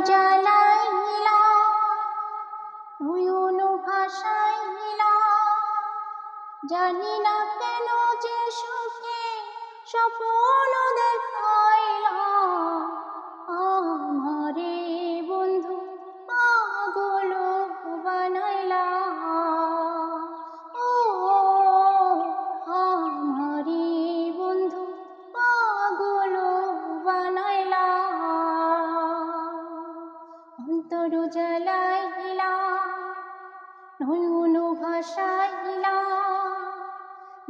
জ্বালাইলা নয়ন ভাসাইলা, জানি না কেন যে সুখে স্বপ্ন দেখাইলা আমারে বন্ধু পাগল বানাইলা। ও আমারে বন্ধু পাগল বানাইলা, অন্তর জ্বালাইলা নয়ন ভাসাইলা,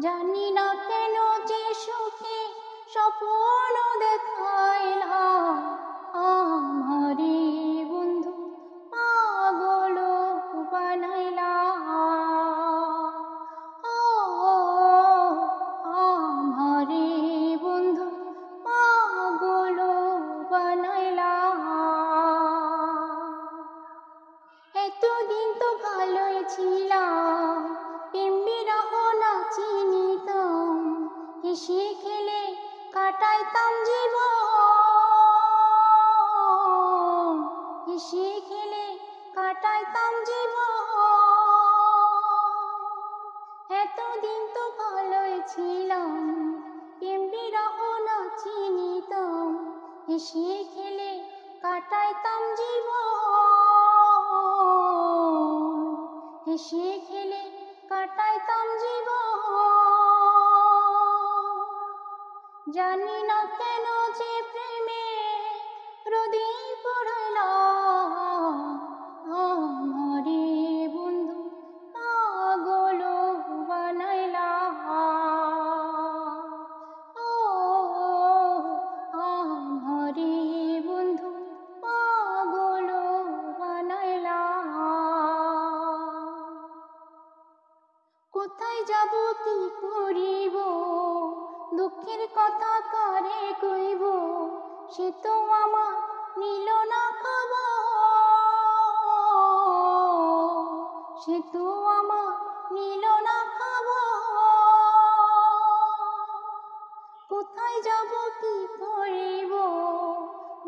জানি না কেন যে সুখে স্বপ্ন দেখাইলা আমারে বন্ধু পাগল বানাইলা। ও আমারে বন্ধু পাগল বানাইলা। এতদিন তো ভালোই ছিলাম, প্রেম বিরহ না চিনিতাম, হেসে খেলে কাটাইতাম জীবন, হেসে খেলে কাটাইতাম জীবন। এতদিন তো ভালোই ছিলাম, প্রেম বিরহ না চিনিতাম, হেসে খেলে কাটাইতাম জীবন, হেসে খেলে কাটাইতাম জীবন। জানি না কেন যে প্রেমে প্রদীপ পড়ল আমারে বন্ধু পাগল বানাইলা। ও আমারে বন্ধু পাগল বানাইলা। কোথায় যাব কি করিব, দুঃখের কথা কারে কইব, সে তো আমার নিল না খবর, সে তো আমার নিল না খবর। কোথায় যাব কি করিব,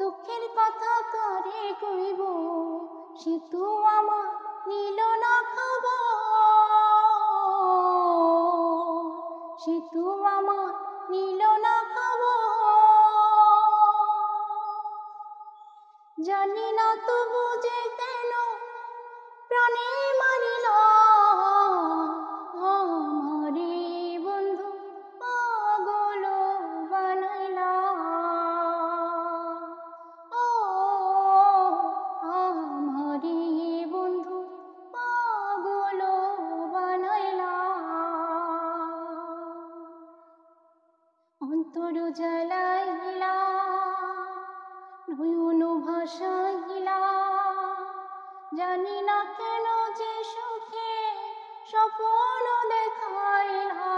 দুঃখের কথা কারে কইব, সে তো আমার নিল না খবর, সে তো আমার নিল না খবর। জানি না তবু যে কেন প্রাণে মারিল আমারে বন্ধু পাগল বানাইলা। ও আমারে বন্ধু পাগল বানাইলা, অন্তর জ্বালাইলা নয়ন ভাসাইলা, জানি না কেন যে সুখে স্বপ্ন দেখাইলা।